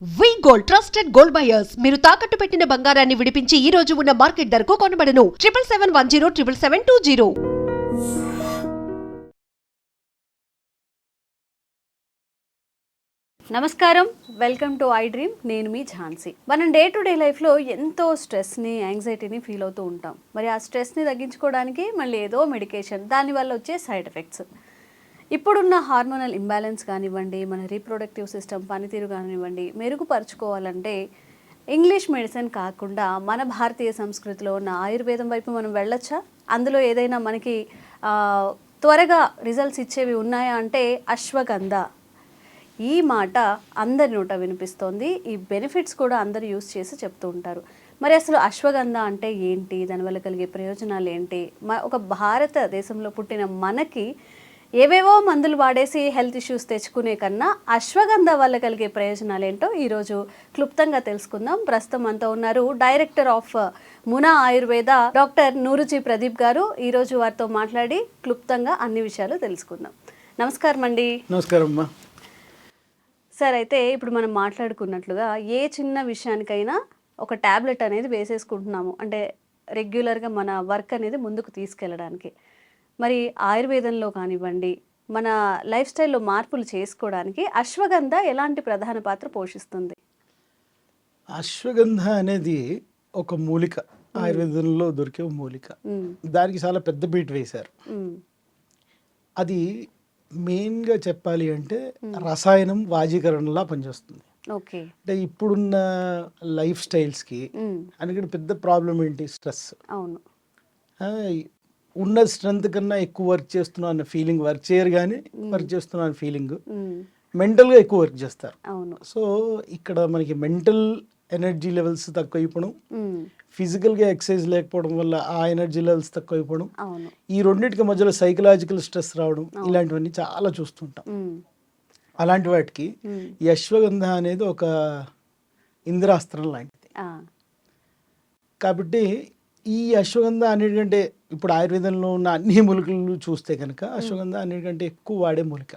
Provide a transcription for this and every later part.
వి gold trusted gold buyers మీరు తాకట్టు పెట్టిన బంగారాన్ని విడిపించి ఈ రోజు ఉన్న మార్కెట్ ధరకు కొనబడను 7771077720. నమస్కారం, వెల్కమ్ టు ఐ డ్రీమ్. నేను మీ ఝాన్సీ. మనం డే టు డే లైఫ్లో ఎంతో స్ట్రెస్ని, యాంగ్జైటీని ఫీల్ అవుతూ ఉంటాం. మరి ఆ స్ట్రెస్ని తగ్గించుకోవడానికి మళ్ళీ ఏదో మెడికేషన్, దానివల్ల వచ్చే సైడ్ ఎఫెక్ట్స్. ఇప్పుడున్న హార్మోనల్ ఇంబ్యాలెన్స్ కానివ్వండి, మన రీప్రొడక్టివ్ సిస్టమ్ పనితీరు కానివ్వండి, మెరుగుపరుచుకోవాలంటే ఇంగ్లీష్ మెడిసిన్ కాకుండా మన భారతీయ సంస్కృతిలో ఉన్న ఆయుర్వేదం వైపు మనం వెళ్ళొచ్చా? అందులో ఏదైనా మనకి త్వరగా రిజల్ట్స్ ఇచ్చేవి ఉన్నాయా అంటే అశ్వగంధ. ఈ మాట అందరి నోట వినిపిస్తోంది. ఈ బెనిఫిట్స్ కూడా అందరు యూస్ చేసి చెప్తూ ఉంటారు. మరి అసలు అశ్వగంధ అంటే ఏంటి, దానివల్ల కలిగే ప్రయోజనాలు ఏంటి? ఒక భారతదేశంలో పుట్టిన మనకి ఏవేవో మందులు వాడేసి హెల్త్ ఇష్యూస్ తెచ్చుకునే కన్నా అశ్వగంధ వల్ల కలిగే ప్రయోజనాలు ఏంటో ఈరోజు క్లుప్తంగా తెలుసుకుందాం. ప్రస్తుతం అంతా ఉన్నారు డైరెక్టర్ ఆఫ్ మునా ఆయుర్వేద డాక్టర్ నూరుజీ ప్రదీప్ గారు. ఈరోజు వారితో మాట్లాడి క్లుప్తంగా అన్ని విషయాలు తెలుసుకుందాం. నమస్కారం అండి. నమస్కారం అమ్మా. సార్, అయితే ఇప్పుడు మనం మాట్లాడుకున్నట్లుగా ఏ చిన్న విషయానికైనా ఒక ట్యాబ్లెట్ అనేది వేసేసుకుంటున్నాము, అంటే రెగ్యులర్గా మన వర్క్ అనేది ముందుకు తీసుకెళ్ళడానికి. మరి ఆయుర్వేదంలో కానివ్వండి, మన లైఫ్ స్టైల్లో మార్పులు చేసుకోవడానికి అశ్వగంధ ఎలాంటి ప్రధాన పాత్ర పోషిస్తుంది? అశ్వగంధ అనేది ఒక మూలిక, ఆయుర్వేదంలో దొరికే మూలిక. దానికి చాలా పెద్ద బీట్ వేశారు. అది మెయిన్గా చెప్పాలి అంటే రసాయనం, వాజీకరణలా పనిచేస్తుంది. ఓకే. అంటే ఇప్పుడున్న లైఫ్ స్టైల్స్కి అందుకని పెద్ద ప్రాబ్లం ఏంటి? స్ట్రెస్. అవును. ఉన్న స్ట్రెంత్ కన్నా ఎక్కువ వర్క్ చేస్తున్నా అన్న ఫీలింగ్, వర్క్ చేయరు కానీ వర్క్ చేస్తున్నా అన్న ఫీలింగ్, మెంటల్గా ఎక్కువ వర్క్ చేస్తారు. అవును. సో ఇక్కడ మనకి మెంటల్ ఎనర్జీ లెవెల్స్ తక్కువ అయిపోవడం, ఫిజికల్గా ఎక్సర్సైజ్ లేకపోవడం వల్ల ఆ ఎనర్జీ లెవెల్స్ తక్కువ అయిపోవడం, ఈ రెండింటికి మధ్యలో సైకలాజికల్ స్ట్రెస్ రావడం, ఇలాంటివన్నీ చాలా చూస్తుంటాం. అలాంటి వాటికి ఈ అశ్వగంధ అనేది ఒక ఇంద్రాస్త్రం లాంటిది. కాబట్టి ఈ అశ్వగంధ అన్నిటికంటే ఇప్పుడు ఆయుర్వేదంలో ఉన్న అన్ని మూలికలు చూస్తే కనుక అశ్వగంధ అన్నిటికంటే ఎక్కువ వాడే మూలిక.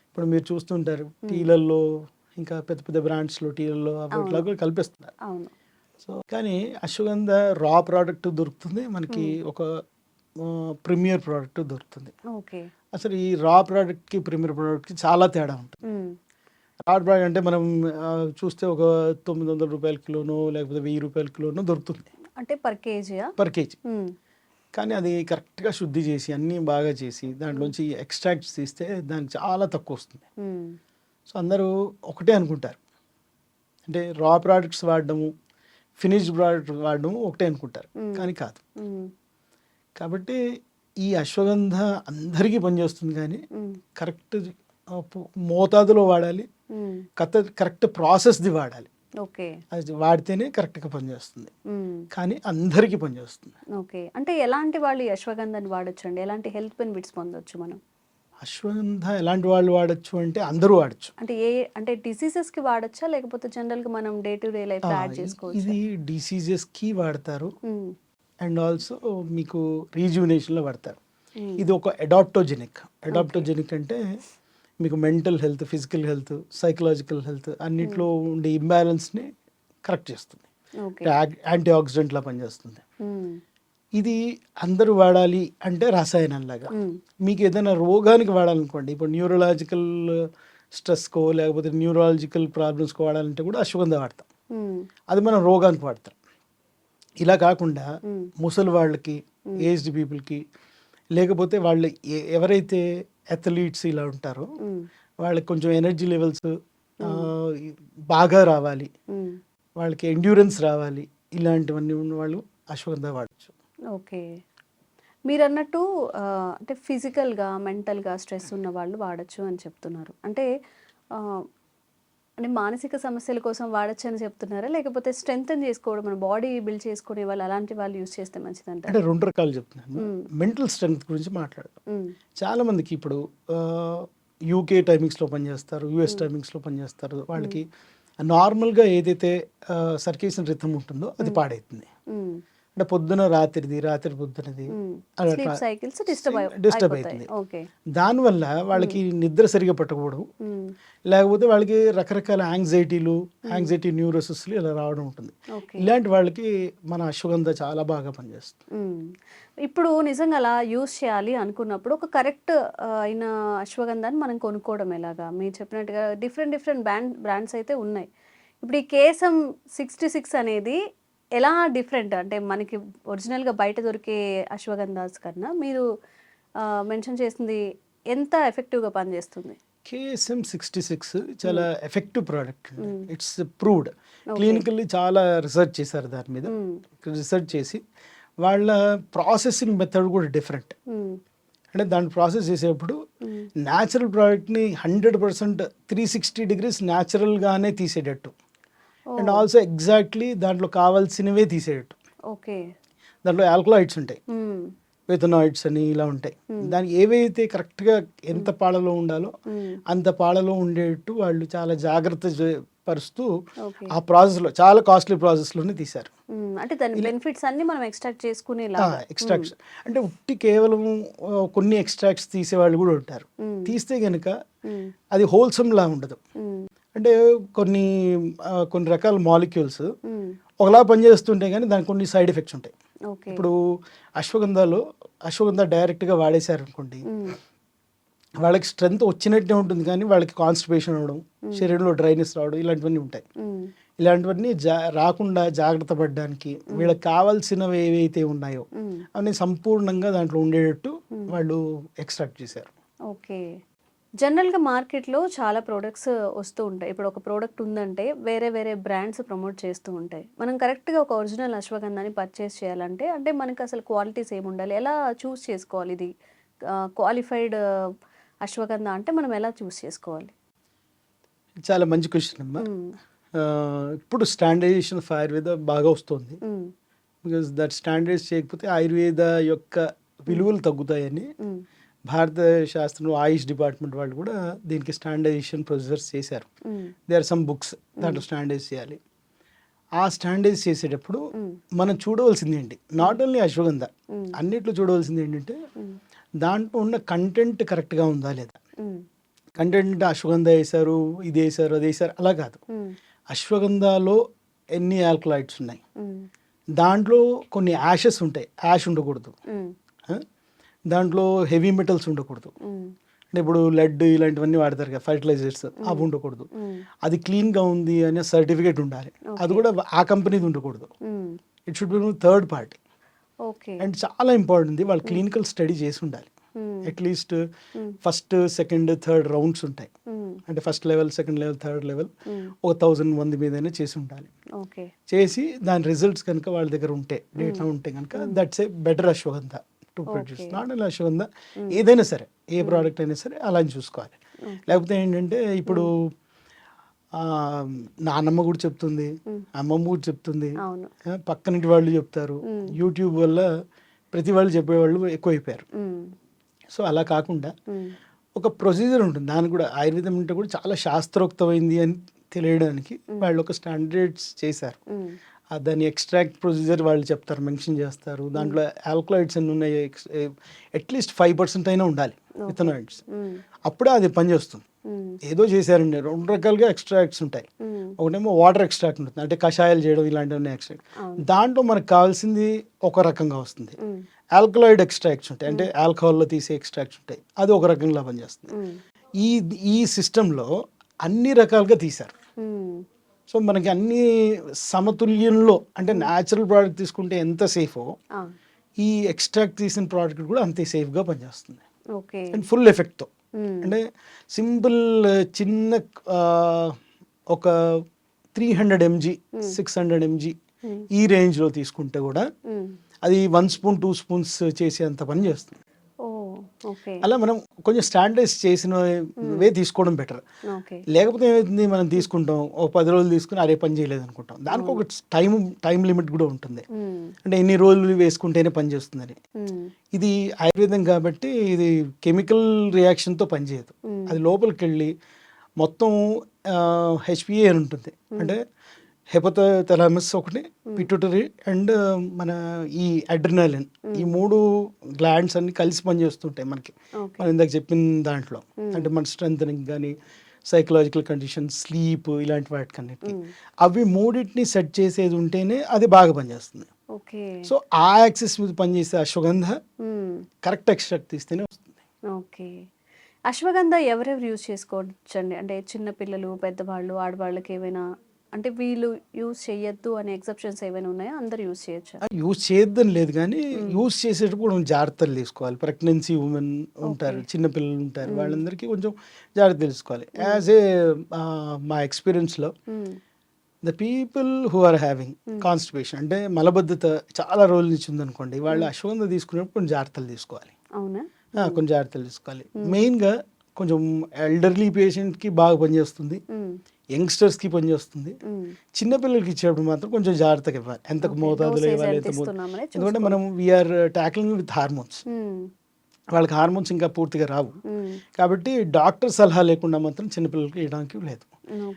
ఇప్పుడు మీరు చూస్తుంటారు టీలలో, ఇంకా పెద్ద పెద్ద బ్రాండ్స్లో టీలలో అట్లా కూడా కల్పిస్తున్నారు. సో కానీ అశ్వగంధ రా ప్రోడక్ట్ దొరుకుతుంది మనకి, ఒక ప్రీమియర్ ప్రోడక్ట్ దొరుకుతుంది. అసలు ఈ రా ప్రోడక్ట్కి ప్రీమియర్ ప్రోడక్ట్కి చాలా తేడా ఉంటుంది. రా ప్రోడక్ట్ అంటే మనం చూస్తే ఒక 900 రూపాయల కిలోనో లేకపోతే 1000 రూపాయల కిలోనో దొరుకుతుంది, అంటే పర్ కేజీ. కానీ అది కరెక్ట్గా శుద్ధి చేసి అన్నీ బాగా చేసి దాంట్లోంచి ఎక్స్ట్రాక్ట్స్ తీస్తే దానికి చాలా తక్కువ వస్తుంది. సో అందరూ ఒకటే అనుకుంటారు, అంటే రా ప్రోడక్ట్స్ వాడడము, ఫినిష్డ్ ప్రోడక్ట్ వాడడము ఒకటే అనుకుంటారు, కానీ కాదు. కాబట్టి ఈ అశ్వగంధ అందరికీ పనిచేస్తుంది, కానీ కరెక్ట్ మోతాదులో వాడాలి, కరెక్ట్ ప్రాసెస్ది వాడాలి. అది వాడితేనే కరెక్ట్గా పనిచేస్తుంది, కానీ అందరికీ పనిచేస్తుంది. ఓకే. అంటే ఎలాంటి వాళ్ళు ఈ అశ్వగంధాన్ని వాడచ్చు అండి? ఎలాంటి హెల్త్ బెనిఫిట్స్ పొందొచ్చు మనం? అశ్వగంధ ఎలాంటి వాళ్ళు వాడచ్చు అంటే అందరూ వాడచ్చు. అంటే డిసీజెస్కి వాడచ్చా, లేకపోతే జనరల్గా మనం day to day life add చేసుకోవచ్చు? ఇది డిసీజెస్కి వాడతారు, అండ్ ఆల్సో మీకు రీజువినేషన్లో వాడతారు. ఇది ఒక అడాప్టోజెనిక్. అంటే మీకు mental health, physical health, psychological health అన్నిట్లో ఉండే ఇంబ్యాలెన్స్ని కరెక్ట్ చేస్తుంది. యాంటీ ఆక్సిడెంట్లా పనిచేస్తుంది. ఇది అందరూ వాడాలి అంటే రసాయనంలాగా. మీకు ఏదైనా రోగానికి వాడాలనుకోండి, ఇప్పుడు న్యూరలాజికల్ స్ట్రెస్కో లేకపోతే న్యూరాలజికల్ ప్రాబ్లమ్స్కో వాడాలంటే కూడా అశ్వగంధ వాడతాం. అది మనం రోగానికి వాడతాం. ఇలా కాకుండా ముసలి వాళ్ళకి, ఏజ్డ్ పీపుల్కి, లేకపోతే వాళ్ళు ఎవరైతే అథ్లీట్స్ ఇలా ఉంటారో వాళ్ళకి కొంచెం ఎనర్జీ లెవెల్స్ బాగా రావాలి, వాళ్ళకి ఎండ్యూరెన్స్ రావాలి, ఇలాంటివన్నీ ఉన్న వాళ్ళు అశ్వగంధ వాడచ్చు. ఓకే. మీరు అన్నట్టు అంటే ఫిజికల్గా, మెంటల్గా స్ట్రెస్ ఉన్న వాళ్ళు వాడచ్చు అని చెప్తున్నారు. అంటే మానసిక సమస్యల కోసం వాడచ్చు అని చెప్తున్నారా, లేకపోతే స్ట్రెంగ్తన్ చేసుకోవడం, మన బాడీ బిల్డ్ చేసుకునే వాళ్ళు అలాంటి వాళ్ళు యూజ్ చేస్తే మంచిదంట? అంటే రెండు రకాలు చెప్తున్నాను. మెంటల్ స్ట్రెంగ్త్ గురించి మాట్లాడతాం. చాలా మందికి ఇప్పుడు యూకే టైమింగ్స్లో పనిచేస్తారు, యూఎస్ టైమింగ్స్లో పనిచేస్తారు, వాళ్ళకి నార్మల్గా ఏదైతే సర్కేషన్ రిథమ్ ఉంటుందో అది పాడవుతుంది. అంటే పొద్దున రాత్రిది, రాత్రి పొద్దునది అలా స్లీప్ సైకిల్స్ డిస్టర్బ్ డిస్టర్బ్ అయిపోతాయి. అవుతుంది. ఓకే. దానివల్ల వాళ్ళకి నిద్ర సరిగా పట్టకపోవడం, లేకపోతే వాళ్ళకి రకరకాల యాంగ్జైటీ న్యూరోసిస్లు ఇలా రావడం ఉంటుంది. ఓకే. ఇలాంటి వాళ్ళకి మన అశ్వగంధ చాలా బాగా పనిచేస్తుంది. ఇప్పుడు నిజంగా అలా యూస్ చేయాలి అనుకున్నప్పుడు ఒక కరెక్ట్ అయిన అశ్వగంధాన్ని మనం కొనుక్కోవడం ఎలాగా? మీరు చెప్పినట్టుగా డిఫరెంట్ బ్రాండ్స్ అయితే ఉన్నాయి. ఇప్పుడు ఈ కేసం 66 అనేది ఎలా డిఫరెంట్? అంటే మనకి ఒరిజినల్గా బయట దొరికే అశ్వగంధాస్ కన్నా మీరు మెన్షన్ చేసింది ఎంత ఎఫెక్టివ్గా పనిచేస్తుంది? KSM 66 చాలా effective product. It's proved. Clinically చాలా రీసెర్చ్ చేశారు దాని మీద. రీసెర్చ్ చేసి వాళ్ళ ప్రాసెసింగ్ మెథడ్ కూడా డిఫరెంట్. అంటే దాన్ని ప్రాసెస్ చేసేటప్పుడు న్యాచురల్ ప్రోడక్ట్ని 100% 360 degrees న్యాచురల్గానే తీసేటట్టు, అండ్ ఆల్సో ఎగ్జాక్ట్లీ దాంట్లో కావాల్సినవే తీసేటట్టు. ఓకే. దాంట్లో ఆల్కలాయిడ్స్ ఉంటాయి, వెథనాయిడ్స్ అని ఇలా ఉంటాయి. దానికి ఏవైతే కరెక్ట్గా ఎంత పాలలో ఉండాలో అంత పాలలో ఉండేటట్టు వాళ్ళు చాలా జాగ్రత్త పరుస్తూ ఆ ప్రాసెస్లో, చాలా కాస్ట్లీ ప్రాసెస్లోనే తీశారు. అంటే దాని బెనిఫిట్స్ అన్ని మనం ఎక్స్ట్రాక్ట్ చేసుకునేలా. ఎక్స్ట్రాక్ట్స్ అంటే ఉట్టి కేవలం కొన్ని ఎక్స్ట్రాక్ట్స్ తీసేవాళ్ళు కూడా ఉంటారు. తీస్తే కనుక అది హోల్సమ్ లా ఉండదు. అంటే కొన్ని రకాల మాలిక్యూల్స్ ఒకలా పనిచేస్తుంటే కానీ దానికి కొన్ని సైడ్ ఎఫెక్ట్స్ ఉంటాయి. ఇప్పుడు అశ్వగంధ డైరెక్ట్గా వాడేశారు అనుకోండి, వాళ్ళకి స్ట్రెంత్ వచ్చినట్టే ఉంటుంది కానీ వాళ్ళకి కాన్స్టిపేషన్ అవ్వడం, శరీరంలో డ్రైనెస్ రావడం ఇలాంటివన్నీ ఉంటాయి. ఇలాంటివన్నీ రాకుండా జాగ్రత్త పడడానికి వీళ్ళకి కావాల్సినవి ఏవైతే ఉన్నాయో అవన్నీ సంపూర్ణంగా దాంట్లో ఉండేటట్టు వాళ్ళు ఎక్స్ట్రాక్ట్ చేశారు. ఓకే. జనరల్గా మార్కెట్లో చాలా ప్రోడక్ట్స్ వస్తూ ఉంటాయి. ఇప్పుడు ఒక ప్రోడక్ట్ ఉందంటే వేరే బ్రాండ్స్ ప్రమోట్ చేస్తూ ఉంటాయి. మనం కరెక్ట్గా ఒక ఒరిజినల్ అశ్వగంధాన్ని పర్చేస్ చేయాలంటే అంటే మనకి అసలు క్వాలిటీస్ ఏమి ఉండాలి, ఎలా చూస్ చేసుకోవాలి? ఇది క్వాలిఫైడ్ అశ్వగంధ అంటే మనం ఎలా చూస్ చేసుకోవాలి? చాలా మంచి క్వశ్చన్ అమ్మా. ఇప్పుడు స్టాండర్డైజేషన్ ఆఫ్ ఆయుర్వేద బాగా వస్తుంది. బికాస్ దట్ స్టాండర్డైజ్ చేయకపోతే ఆయుర్వేద యొక్క విలువలు తగ్గుతాయని భారత శాస్త్రంలో ఆయుష్ డిపార్ట్మెంట్ వాళ్ళు కూడా దీనికి స్టాండర్డైజేషన్ ప్రొసీజర్స్ చేశారు. దే ఆర్ సమ్ బుక్స్ దాంట్లో స్టాండర్డైజ్ చేయాలి. ఆ స్టాండర్డైజ్ చేసేటప్పుడు మనం చూడవలసింది ఏంటి, నాట్ ఓన్లీ అశ్వగంధ, అన్నిట్లో చూడవలసింది ఏంటంటే దాంట్లో ఉన్న కంటెంట్ కరెక్ట్గా ఉందా లేదా. కంటెంట్ అశ్వగంధ వేశారు, ఇది వేశారు, అది వేశారు అలా కాదు. అశ్వగంధలో ఎన్ని ఆల్కలాయిడ్స్ ఉన్నాయి, దాంట్లో కొన్ని యాషెస్ ఉంటాయి, యాష్ ఉండకూడదు, దాంట్లో హెవీ మెటల్స్ ఉండకూడదు. అంటే ఇప్పుడు లెడ్ ఇలాంటివన్నీ వాడతారు కదా, ఫర్టిలైజర్స్, అవి ఉండకూడదు. అది క్లీన్గా ఉంది అనే సర్టిఫికేట్ ఉండాలి. అది కూడా ఆ కంపెనీది ఉండకూడదు. It should be third party. And చాలా ఇంపార్టెంట్, వాళ్ళు క్లినికల్ స్టడీ చేసి ఉండాలి. At least first, second, third rounds ఉంటాయి. అంటే first level, second level, third level 1000 మంది మీదనే చేసి ఉండాలి. చేసి దాని రిజల్ట్స్ కనుక వాళ్ళ దగ్గర ఉంటే, డేటా ఉంటే కనుక that's a better ashwagandha to produce. Not only ashwagandha, ఏదైనా సరే, ఏ ప్రోడక్ట్ అయినా సరే అలా చూసుకోవాలి. లేకపోతే ఏంటంటే ఇప్పుడు నాన్నమ్మ కూడా చెప్తుంది, అమ్మమ్మ కూడా చెప్తుంది, పక్కనింటి వాళ్ళు చెప్తారు. యూట్యూబ్ వల్ల ప్రతి వాళ్ళు చెప్పేవాళ్ళు ఎక్కువైపోయారు. సో అలా కాకుండా ఒక ప్రొసీజర్ ఉంటుంది. దానికి కూడా ఆయుర్వేదం అంటే కూడా చాలా శాస్త్రోక్తమైంది అని తెలియడానికి వాళ్ళు ఒక స్టాండర్డ్స్ చేశారు. దాని ఎక్స్ట్రాక్ట్ ప్రొసీజర్ వాళ్ళు చెప్తారు, మెన్షన్ చేస్తారు. దాంట్లో ఆల్కలాయిడ్స్ అన్ని ఉన్నాయి, అట్లీస్ట్ 5% అయినా ఉండాలి విథనాయిడ్స్, అప్పుడే అది పనిచేస్తుంది. ఏదో చేశారండి, 2 రకాలుగా ఎక్స్ట్రాక్ట్స్ ఉంటాయి. ఒకటేమో వాటర్ ఎక్స్ట్రాక్ట్ ఉంటుంది, అంటే కషాయాలు చేయడం ఇలాంటివన్నీ ఎక్స్ట్రాక్ట్. దాంట్లో మనకు కావాల్సింది ఒక రకంగా వస్తుంది. ఆల్కలాయిడ్ ఎక్స్ట్రాక్ట్స్ ఉంటాయి, అంటే ఆల్కహాల్లో తీసే ఎక్స్ట్రాక్ట్స్ ఉంటాయి, అది ఒక రకంగా పనిచేస్తుంది. ఈ సిస్టంలో అన్ని రకాలుగా తీశారు. సో మనకి అన్ని సమతుల్యంలో, అంటే న్యాచురల్ ప్రోడక్ట్ తీసుకుంటే ఎంత సేఫో ఈ ఎక్స్ట్రాక్ట్ తీసిన ప్రోడక్ట్ కూడా అంతే సేఫ్గా పనిచేస్తుంది. అండ్ ఫుల్ ఎఫెక్ట్తో. అంటే సింపుల్ చిన్న ఒక 300 mg 600 mg ఈ రేంజ్లో తీసుకుంటే కూడా అది 1 స్పూన్ 2 స్పూన్స్ చేసి అంత పని చేస్తుంది. అలా మనం కొంచెం స్టాండర్డైజ్ చేసినవే తీసుకోవడం బెటర్. లేకపోతే ఏమవుతుంది, మనం తీసుకుంటాం, ఒక 10 రోజులు తీసుకుని అరే పని చేయలేదు అనుకుంటాం. దానికి ఒక టైం లిమిట్ కూడా ఉంటుంది, అంటే ఎన్ని రోజులు వేసుకుంటేనే పని చేస్తుందని. ఇది ఆయుర్వేదం కాబట్టి ఇది కెమికల్ రియాక్షన్తో పనిచేయదు. అది లోపలికి వెళ్ళి మొత్తం HPA అని ఉంటుంది, అంటే హెపథాలమస్ ఒకటి, పిట్యూటరీ అండ్ మన ఈ అడ్రినాలిన్, ఈ 3 గ్లాండ్స్ అన్ని కలిసి పనిచేస్తుంటాయి మనకి. ఓకే. మనం ఇందాక చెప్పిన దాంట్లో అంటే మన స్ట్రెంథనింగ్ కానీ సైకలాజికల్ కండిషన్, స్లీప్, ఇలాంటి వాటికన్నిటికి అవి మూడింటిని సెట్ చేసేది ఉంటేనే అది బాగా పనిచేస్తుంది. ఓకే. సో ఆ యాక్సెస్ మీద పనిచేసే అశ్వగంధ కరెక్ట్ ఎక్స్ట్రాక్ట్ తీస్తేనే వస్తుంది. ఓకే. అశ్వగంధ ఎవరెవరు యూజ్ చేసుకోవచ్చండి? అంటే చిన్న పిల్లలు, పెద్దవాళ్ళు, ఆడవాళ్ళకి ఏమైనా అంటే వీళ్ళు యూజ్ చేయొద్దు అనే ఎక్సెప్షన్స్ ఏమైనా ఉన్నాయా? అందరు యూజ్ చేయొచ్చా? యూజ్ చేయొద్దని లేదు, కానీ యూజ్ చేసేటప్పుడు కొంచెం జాగ్రత్తలు తీసుకోవాలి. ప్రెగ్నెన్సీ ఉమెన్ ఉంటారు, చిన్నపిల్లలు ఉంటారు, వాళ్ళందరికీ కొంచెం జాగ్రత్త తీసుకోవాలి. యాజ్ ఏ మా ఎక్స్పీరియన్స్లో the people who are having constipation అంటే మలబద్ధత చాలా రోజుల నుంచి ఉందనుకోండి, వాళ్ళు అశ్వగంధ తీసుకునేప్పుడు కొంచెం జాగ్రత్తలు తీసుకోవాలి. అవునా? కొంచెం జాగ్రత్తలు తీసుకోవాలి. మెయిన్గా కొంచెం ఎల్డర్లీ పేషెంట్కి బాగా పనిచేస్తుంది, యంగ్స్టర్స్కి పనిచేస్తుంది. చిన్నపిల్లలకి ఇచ్చేటప్పుడు మాత్రం కొంచెం జాగ్రత్తగా ఇవ్వాలి, ఎంత మోతాదులో ఇవ్వాలి, ఎందుకంటే మనం వీఆర్ ట్యాక్లింగ్ విత్ హార్మోన్స్. వాళ్ళకి హార్మోన్స్ ఇంకా పూర్తిగా రావు, కాబట్టి డాక్టర్ సలహా లేకుండా మాత్రం చిన్నపిల్లలకి ఇవ్వడానికి లేదు.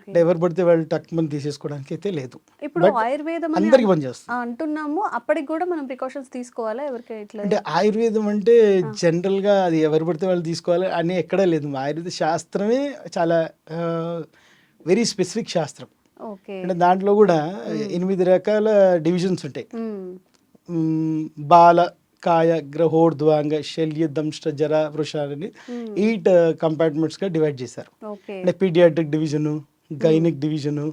అంటే ఎవరు పడితే వాళ్ళు టక్ మంది తీసేసుకోవడానికి అయితే లేదు. ఇప్పుడు ఆయుర్వేదం అందరికి పనిచేస్తుంది అంటున్నాము, అప్పటికి కూడా మనం ప్రికాషన్స్ తీసుకోవాలా? ఎవరికి ఇట్లా అంటే ఆయుర్వేదం అంటే జనరల్గా అది ఎవరు పడితే వాళ్ళు తీసుకోవాలి అని ఎక్కడా లేదు. ఆయుర్వేద శాస్త్రమే చాలా వెరీ స్పెసిఫిక్ శాస్త్రం. ఓకే. అంటే దాంట్లో కూడా 8 రకాల డివిజన్స్ ఉంటాయి. బాల, కాయ, గ్రహోర్ధ్వాంగ, శల్య, దంష్ట, జర, వృషాలని 8 కంపార్ట్మెంట్స్గా డివైడ్ చేశారు. ఓకే. అంటే pediatric division, gynaec division,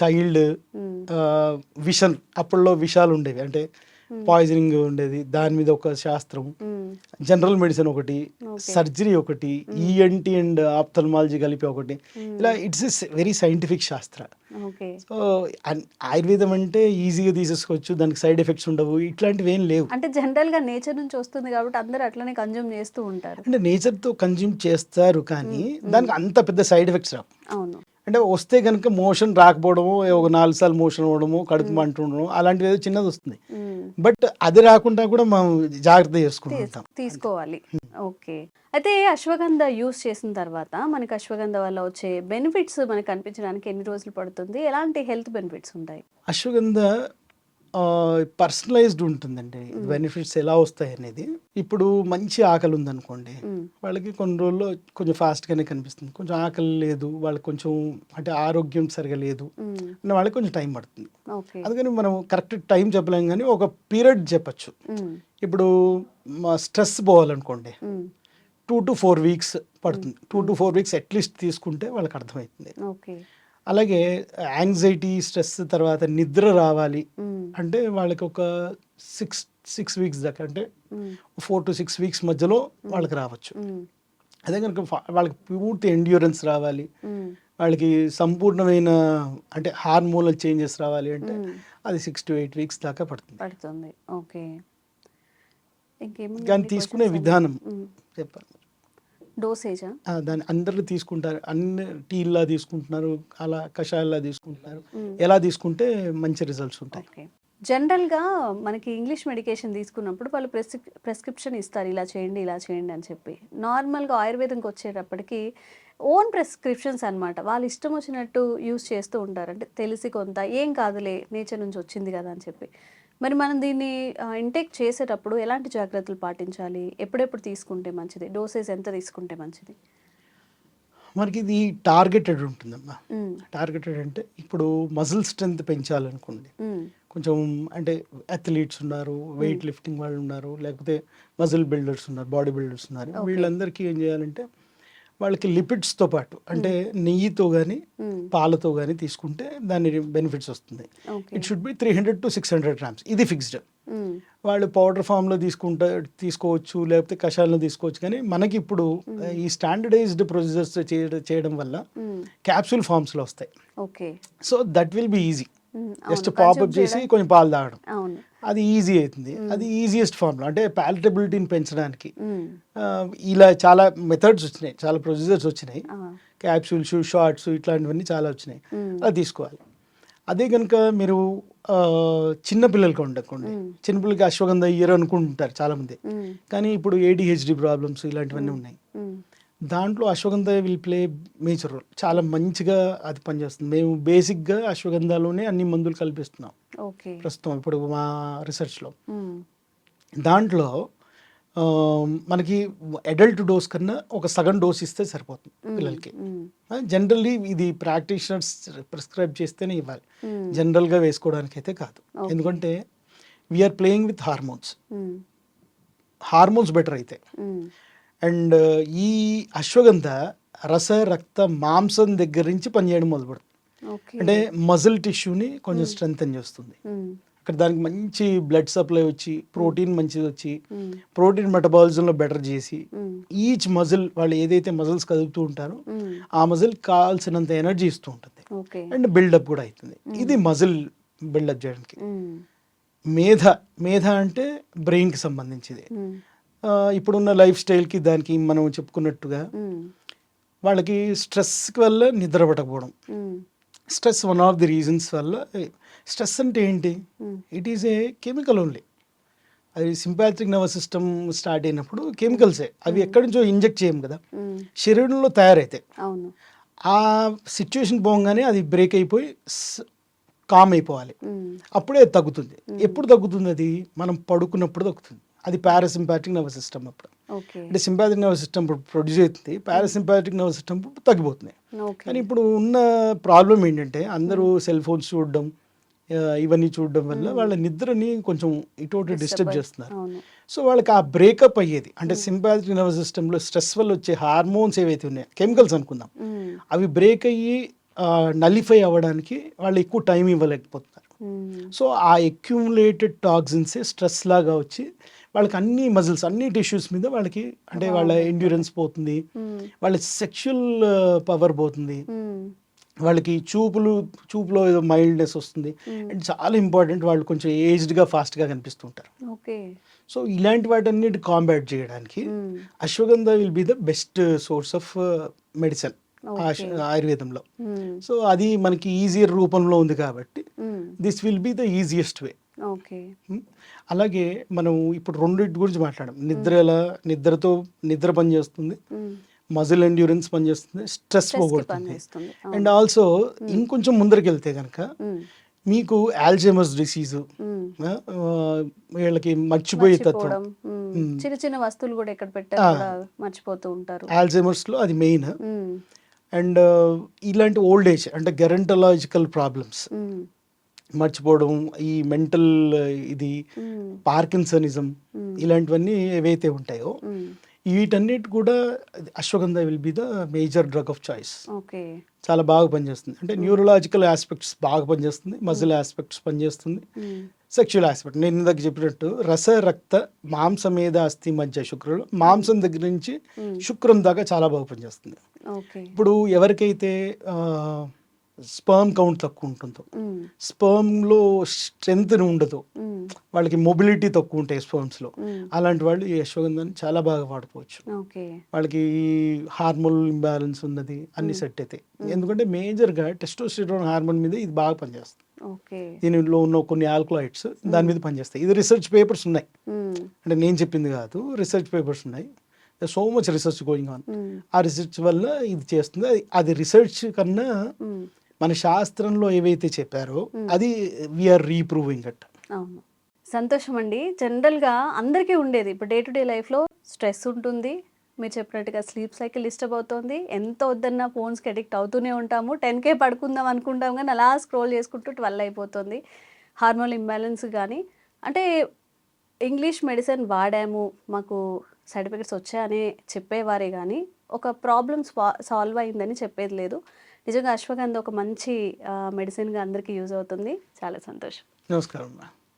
child, విషన్, అప్పట్లో విషాలు ఉండేవి అంటే పాయిజనింగ్ ఉండేది, దాని మీద ఒక శాస్త్రం, జనరల్ మెడిసిన్ ఒకటి, సర్జరీ ఒకటి, ఈఎన్టీ అండ్ ఆప్థల్మాలజీ కలిపి ఒకటి, ఇలా ఇట్స్ ఎ వెరీ సైంటిఫిక్ శాస్త్ర. సో ఆయుర్వేదం అంటే ఈజీగా తీసేసుకోవచ్చు, దానికి సైడ్ ఎఫెక్ట్స్ ఉండవు, ఇట్లాంటివి ఏం లేవు. అంటే జనరల్ గా నేచర్ నుంచి వస్తుంది కాబట్టి అందరూ అట్లనే కన్జ్యూమ్ చేస్తూ ఉంటారు. అంటే నేచర్తో కన్జ్యూమ్ చేస్తారు, కానీ దానికి అంత పెద్ద సైడ్ ఎఫెక్ట్స్ రావు. అవును. అంటే వస్తే కనుక మోషన్ రాకపోవడము, ఒక 4 సార్లు మోషన్ అవ్వడము, కడుపు మంట ఉండడం, అలాంటివి ఏదో చిన్నది వస్తుంది. బట్ అది రాకుండా కూడా మనం జాగ్రత్త చేసుకుంటాం, తీసుకోవాలి. ఓకే. అయితే అశ్వగంధ యూస్ చేసిన తర్వాత మనకి అశ్వగంధ వల్ల వచ్చే బెనిఫిట్స్ మనకు కనిపించడానికి ఎన్ని రోజులు పడుతుంది? ఎలాంటి హెల్త్ బెనిఫిట్స్ ఉంటాయి? అశ్వగంధ పర్సనలైజ్డ్ ఉంటుందండి బెనిఫిట్స్ ఎలా వస్తాయి అనేది. ఇప్పుడు మంచి ఆకలి ఉందనుకోండి, వాళ్ళకి కొన్ని రోజుల్లో కొంచెం ఫాస్ట్గానే కనిపిస్తుంది. కొంచెం ఆకలి లేదు, వాళ్ళకి కొంచెం అంటే ఆరోగ్యం సరిగా లేదు అన్న వాళ్ళకి కొంచెం టైం పడుతుంది. అందుకని మనం కరెక్ట్ టైం చెప్పలేం, కానీ ఒక పీరియడ్ చెప్పచ్చు. ఇప్పుడు స్ట్రెస్ పోవాలనుకోండి 2 to 4 వీక్స్ పడుతుంది. 2 to 4 వీక్స్ అట్లీస్ట్ తీసుకుంటే వాళ్ళకి అర్థమవుతుంది. అలాగే యాంగ్జైటీ, స్ట్రెస్ తర్వాత నిద్ర రావాలి అంటే వాళ్ళకి ఒక 6 వీక్స్ దాకా, అంటే 4 to 6 వీక్స్ మధ్యలో వాళ్ళకి రావచ్చు. అదే కనుక వాళ్ళకి పూర్తి ఎండ్యూరెన్స్ రావాలి, వాళ్ళకి సంపూర్ణమైన అంటే హార్మోనల్ చేంజెస్ రావాలి అంటే అది 6 to 8 వీక్స్ దాకా పడుతుంది. ఓకే. కానీ తీసుకునే విధానం చెప్పాలి. డోసేజా? దాన్ని అందరూ తీసుకుంటారు, అన్ని టీల్లా తీసుకుంటున్నారు, అలా కషాయాల్లా తీసుకుంటున్నారు. ఎలా తీసుకుంటే మంచి రిజల్ట్స్ ఉంటాయి? జనరల్గా మనకి ఇంగ్లీష్ మెడికేషన్ తీసుకున్నప్పుడు వాళ్ళు ప్రెస్క్రిప్షన్ ఇస్తారు, ఇలా చేయండి ఇలా చేయండి అని చెప్పి. నార్మల్గా ఆయుర్వేదంకి వచ్చేటప్పటికి ఓన్ ప్రెస్క్రిప్షన్స్ అనమాట, వాళ్ళు ఇష్టం వచ్చినట్టు యూస్ చేస్తూ ఉంటారు. అంటే తెలిసి కొంత ఏం కాదులే నేచర్ నుంచి వచ్చింది కదా అని చెప్పి. మరి మనం దీన్ని ఇంటేక్ చేసేటప్పుడు ఎలాంటి జాగ్రత్తలు పాటించాలి? ఎప్పుడెప్పుడు తీసుకుంటే మంచిది? డోసేజ్ ఎంత తీసుకుంటే మంచిది? మనకి ఇది టార్గెటెడ్ ఉంటుందమ్మా. టార్గెటెడ్ అంటే ఇప్పుడు మజిల్ స్ట్రెంత్ పెంచాలనుకోండి, కొంచెం అంటే అథ్లీట్స్ ఉన్నారు, వెయిట్ లిఫ్టింగ్ వాళ్ళు ఉన్నారు, లేకపోతే మజిల్ బిల్డర్స్ ఉన్నారు, బాడీ బిల్డర్స్ ఉన్నారు, వీళ్ళందరికీ ఏం చేయాలంటే వాళ్ళకి లిపిడ్స్తో పాటు అంటే నెయ్యితో కానీ పాలతో కానీ తీసుకుంటే దాని బెనిఫిట్స్ వస్తుంది. It should be 300 to 600 grams, ఇది ఫిక్స్డ్. వాళ్ళు పౌడర్ ఫామ్లో తీసుకోవచ్చు, లేకపోతే కషాయాలను తీసుకోవచ్చు. కానీ మనకి ఇప్పుడు ఈ స్టాండర్డైజ్డ్ ప్రొసీజర్స్ చేయడం వల్ల క్యాప్సూల్ ఫామ్స్లో వస్తాయి. So that will be easy. Just popup చేసి కొంచెం పాలు తాగడం, అది ఈజీ అవుతుంది. అది ఈజియెస్ట్ ఫార్ములా, అంటే ప్యాలటబిలిటీని పెంచడానికి. ఇలా చాలా మెథడ్స్ వచ్చినాయి, చాలా ప్రొసీజర్స్ వచ్చినాయి, క్యాప్సూల్స్, షార్ట్స్, ఇట్లాంటివన్నీ చాలా వచ్చినాయి. అది తీసుకోవాలి. అదే కనుక మీరు చిన్నపిల్లలకి ఉండకండి, చిన్నపిల్లలకి అశ్వగంధ ఇయ్యరు అనుకుంటారు చాలామంది, కానీ ఇప్పుడు ADHD ప్రాబ్లమ్స్ ఇలాంటివన్నీ ఉన్నాయి. దాంట్లో ashwagandha will play major role. చాలా మంచిగా అది పనిచేస్తుంది. మేము బేసిక్గా అశ్వగంధలోనే అన్ని మందులు కల్పిస్తున్నాం ఓకే. ప్రస్తుతం ఇప్పుడు మా రీసెర్చ్లో. దాంట్లో మనకి అడల్ట్ డోస్ కన్నా ఒక సగం డోస్ ఇస్తే సరిపోతుంది పిల్లలకి. జనరల్లీ ఇది ప్రాక్టీషనర్స్ ప్రిస్క్రైబ్ చేస్తేనే ఇవ్వాలి, జనరల్గా వేసుకోవడానికి అయితే కాదు. ఎందుకంటే we are playing with hormones better అయితే. అండ్ ఈ అశ్వగంధ రస రక్త మాంసం దగ్గర నుంచి పనిచేయడం మొదలుపెడుతుంది. అంటే మజిల్ టిష్యూని కొంచెం స్ట్రెంగ్తన్ చేస్తుంది. అక్కడ దానికి మంచి బ్లడ్ సప్లై వచ్చి ప్రోటీన్ మంచిది వచ్చి ప్రోటీన్ మెటబాలిజంలో బెటర్ చేసి ఈచ్ మజిల్ వాళ్ళు ఏదైతే మజిల్స్ కదులుతూ ఉంటారో ఆ మజిల్ కావాల్సినంత ఎనర్జీ ఇస్తూ ఉంటుంది. అండ్ బిల్డప్ కూడా అవుతుంది. ఇది మజిల్ బిల్డప్ చేయడానికి. మేధ అంటే బ్రెయిన్కి సంబంధించింది. ఇప్పుడున్న లైఫ్ స్టైల్కి దానికి మనం చెప్పుకున్నట్టుగా వాళ్ళకి స్ట్రెస్ వల్ల నిద్ర పట్టకపోవడం. Stress one of the reasons వల్ల. స్ట్రెస్ అంటే ఏంటి? It is a chemical only. అది సింపాథిక్ నర్వస్ సిస్టమ్ స్టార్ట్ అయినప్పుడు కెమికల్సే, అవి ఎక్కడి నుంచో ఇంజెక్ట్ చేయం కదా, శరీరంలో తయారైతాయి. ఆ సిచ్యువేషన్ పోగానే అది బ్రేక్ అయిపోయి కామ్ అయిపోవాలి, అప్పుడే తగ్గుతుంది. ఎప్పుడు తగ్గుతుంది? అది మనం పడుకున్నప్పుడు తగ్గుతుంది. అది పారాసింపాథిక్ నర్వస్ సిస్టమ్ అప్పుడు. అంటే సింపాథిక్ నర్వస్ సిస్టమ్ ప్రొడ్యూస్ అవుతుంది, పారాసింపాథిక్ నర్వస్ సిస్టమ్ తగ్గిపోతుంది. కానీ ఇప్పుడు ఉన్న ప్రాబ్లం ఏంటంటే అందరూ సెల్ ఫోన్స్ చూడడం ఇవన్నీ చూడడం వల్ల వాళ్ళ నిద్రని కొంచెం ఇటువంటి డిస్టర్బ్ చేస్తున్నారు. సో వాళ్ళకి ఆ బ్రేకప్ అయ్యేది అంటే సింపాథిక్ నర్వస్ సిస్టంలో స్ట్రెస్ వల్ల వచ్చే హార్మోన్స్ ఏవైతే ఉన్నాయో, కెమికల్స్ అనుకుందాం, అవి బ్రేక్ అయ్యి నలిఫై అవ్వడానికి వాళ్ళు ఎక్కువ టైం ఇవ్వలేకపోతున్నారు. సో ఆ అక్యుములేటెడ్ టాక్సిన్సే స్ట్రెస్ లాగా వచ్చి వాళ్ళకి అన్ని మజిల్స్ అన్ని టిష్యూస్ మీద వాళ్ళకి అంటే వాళ్ళ ఎండ్యూరెన్స్ పోతుంది, వాళ్ళ సెక్షువల్ పవర్ పోతుంది, వాళ్ళకి చూపులో ఏదో మైల్డ్నెస్ వస్తుంది. అండ్ చాలా ఇంపార్టెంట్, వాళ్ళు కొంచెం ఏజ్డ్గా ఫాస్ట్గా కనిపిస్తుంటారు. సో ఇలాంటి వాటన్నిటి కాంబాట్ చేయడానికి ashwagandha will be the best source of medicine ఆయుర్వేదంలో. సో అది మనకి ఈజియర్ రూపంలో ఉంది కాబట్టి this will be the easiest way. అలాగే మనం ఇప్పుడు రెండింటి గురించి మాట్లాడాం. నిద్రతో నిద్ర పనిచేస్తుంది, మజిల్ ఎండ్యూరెన్స్ పనిచేస్తుంది, స్ట్రెస్ పోగొడుతుంది. అండ్ ఆల్సో ఇంకొంచెం ముందరికి వెళ్తే కనుక మీకు ఆల్జైమర్స్ డిసీజు, వీళ్ళకి మర్చిపోయే తత్వం, చిన్న చిన్న వస్తువులు కూడా ఎక్కడ పెట్టారు మర్చిపోతూ ఉంటారు, ఆల్జైమర్స్లో అది మెయిన్. అండ్ ఇలాంటి ఓల్డ్ ఏజ్ అంటే గెరంటలాజికల్ ప్రాబ్లమ్స్, మర్చిపోవడం, ఈ మెంటల్ ఇది పార్కిన్సనిజం, ఇలాంటివన్నీ ఏవైతే ఉంటాయో వీటన్నిటి కూడా ashwagandha will be the major drug of choice. చాలా బాగా పనిచేస్తుంది. అంటే న్యూరలాజికల్ ఆస్పెక్ట్స్ బాగా పనిచేస్తుంది, మజిల్ ఆస్పెక్ట్స్ పనిచేస్తుంది, సెక్షువల్ ఆస్పెక్ట్ నేను ఇందాక చెప్పినట్టు రస రక్త మాంసమేద అస్థి మధ్య శుక్రులు, మాంసం దగ్గర నుంచి శుక్రం దాకా చాలా బాగా పనిచేస్తుంది. ఇప్పుడు ఎవరికైతే స్పర్మ్ కౌంట్ తక్కువ ఉంటుందో, స్పర్మ్లో స్ట్రెంగ్త్ ఉండదు, వాళ్ళకి మొబిలిటీ తక్కువ ఉంటాయి స్పర్మ్స్లో, అలాంటి వాళ్ళు ఈ అశ్వగంధాన్ని చాలా బాగా వాడుకోవచ్చు. వాళ్ళకి హార్మోన్ ఇంబ్యాలెన్స్ ఉన్నది అన్ని సెట్ అవుతాయి. ఎందుకంటే మేజర్గా టెస్టోస్టెరాన్ హార్మోన్ మీద ఇది బాగా పనిచేస్తుంది. దీనిలో ఉన్న కొన్ని ఆల్కలాయిడ్స్ దాని మీద పనిచేస్తాయి. ఇది రీసెర్చ్ పేపర్స్ ఉన్నాయి, అంటే నేను చెప్పింది కాదు, రీసెర్చ్ పేపర్స్ ఉన్నాయి. So much research going on. ఆ రీసెర్చ్ వల్ల ఇది చేస్తుంది. అది రీసెర్చ్ కన్నా మన శాస్త్రంలో ఏవైతే చెప్పారో అది వీఆర్ రీప్రూవింగ్ ఇట్. అవును, సంతోషం అండి. జనరల్గా అందరికీ ఉండేది ఇప్పుడు డే టు డే లైఫ్లో స్ట్రెస్ ఉంటుంది, మీరు చెప్పినట్టుగా స్లీప్ సైకిల్ డిస్టర్బ్ అవుతుంది, ఎంత వద్దన్నా ఫోన్స్కి అడిక్ట్ అవుతూనే ఉంటాము, 10K పడుకుందాం అనుకుంటాం కానీ అలా స్క్రోల్ చేసుకుంటూ 12 అయిపోతుంది. హార్మోన్ ఇంబ్యాలెన్స్ కానీ అంటే ఇంగ్లీష్ మెడిసిన్ వాడాము మాకు సైడ్ ఎఫెక్ట్స్ వచ్చాయని చెప్పేవారే కానీ ఒక ప్రాబ్లమ్ సాల్వ్ అయిందని చెప్పేది లేదు. నిజంగా అశ్వగంధ ఒక మంచి మెడిసిన్గా అందరికీ యూజ్ అవుతుంది. చాలా సంతోషం. నమస్కారం.